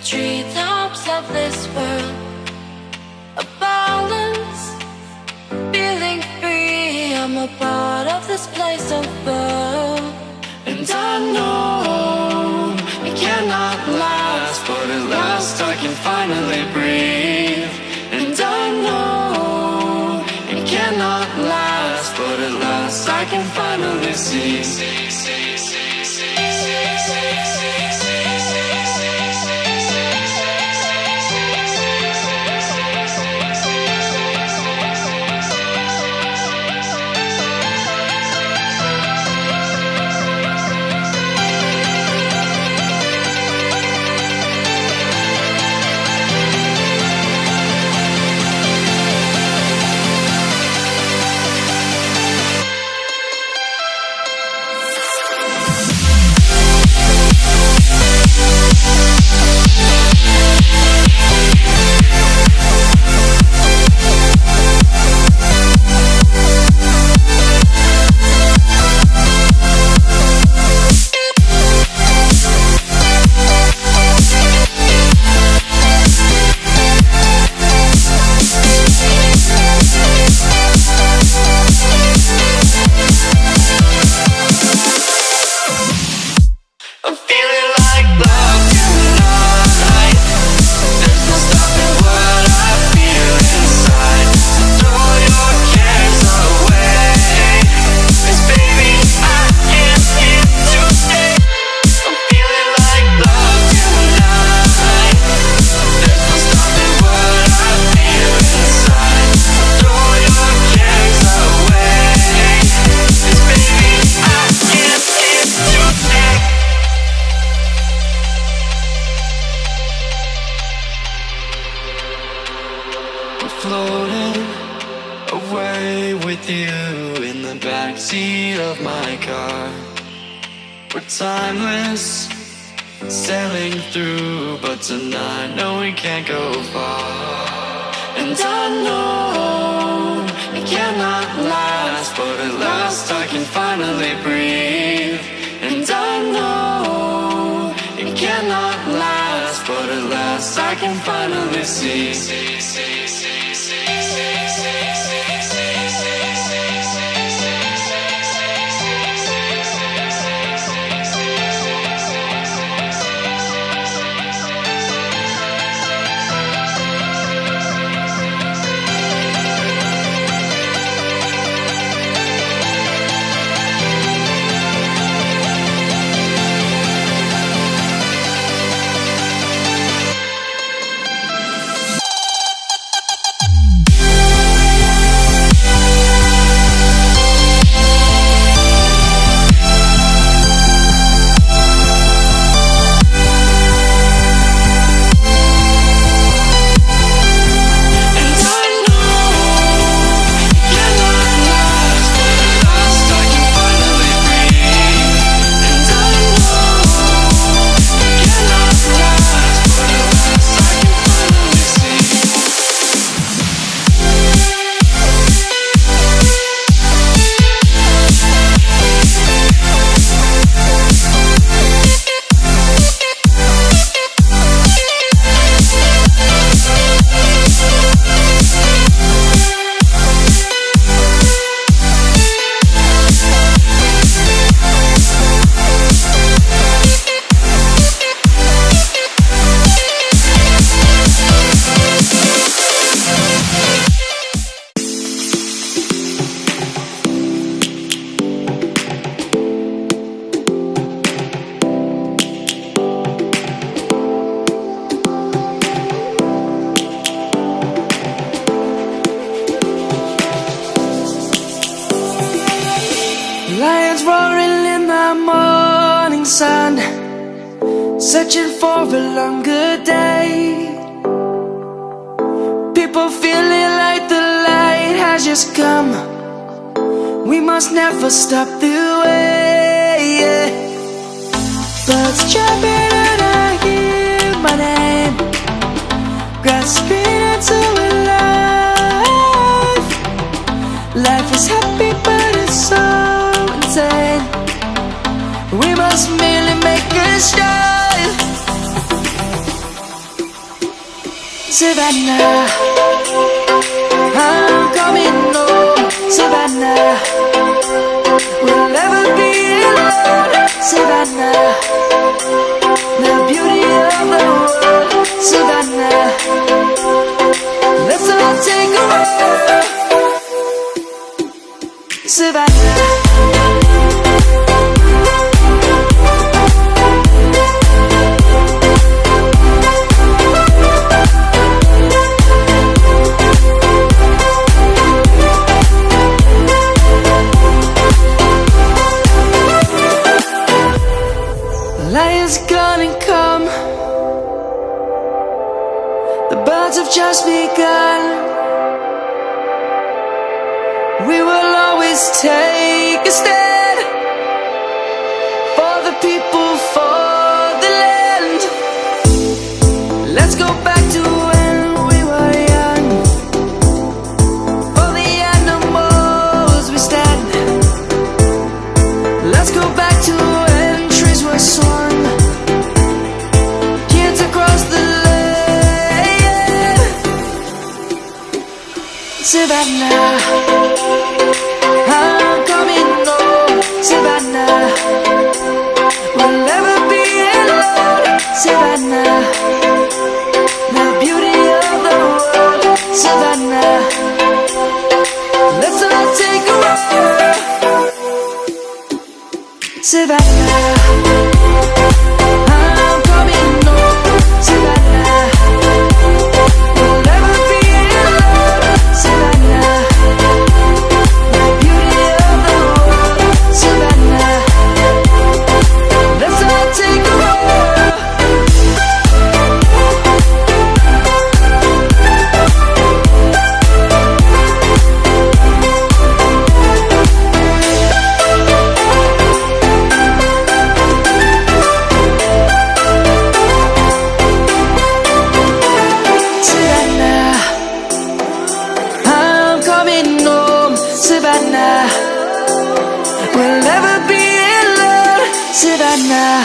treetops of this world. A balance, feeling free. I'm a part of this place of birth. And I know it cannot last, but at last I can finally breathe. And I know it cannot last, but at last I can finally see. Floating away with you in the backseat of my car. We're timeless, sailing through, but tonight, no, we can't go far. And I know it cannot last, but at last I can finally breathe. And I know it cannot last, but at last I can finally see. Lions roaring in the morning sun, searching for a longer day. People feeling like the light has just come. We must never stop the way, yeah. Birds chirping and I hear my name, grasping into a life. Life is happy but it's so insane. We must merely make a start. Savannah, I'm coming home, Savannah. We'll never be alone, Savannah. The beauty of the world, Savannah. Let's all take a walk, Savannah. Lion's gonna come. The birds have just begun. We will always take a stand for the people, for the land. Let's go back to when we were young. For the animals we stand. Let's go back to when trees were swung. Kids across the land. Savannah, I'm coming home, Savannah. We'll never be alone, Savannah. The beauty of the world, Savannah. Let's all take a walk, Savannah. I'm coming home, Savannah. We'll never be alone, Savannah. The beauty of the world, Savannah. Let's all take a walk. Savannah, I'm coming home, Savannah. We'll never be alone, Savannah.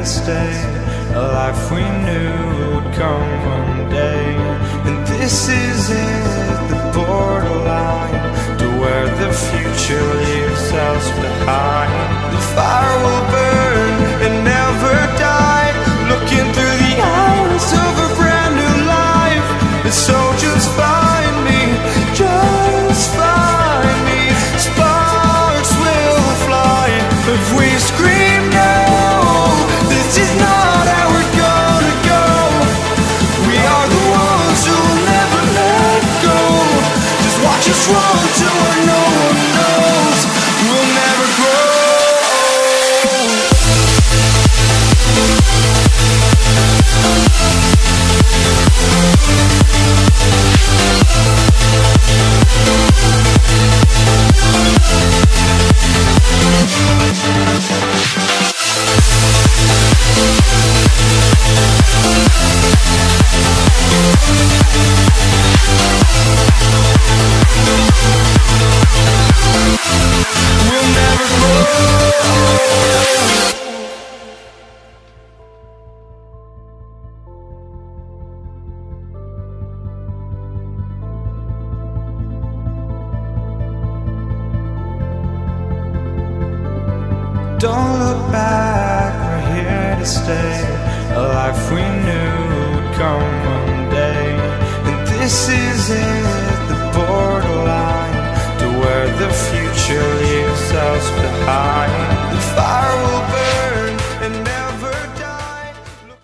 to stay, a life we knew would come one day. And this is it, the borderline to where the future leaves us behind. The fire will burn and never die, looking through the eyes of a brand new life. And so just find me, just find me. Sparks will fly if we scream no. This is not how we're gonna go. We are the ones who will never let go. Just watch us run to where no one knows. We'll never grow. We'll never grow. Don't look back, we're here to stay, a life we knew would come one day. And this is it, the borderline to where the future leaves us behind.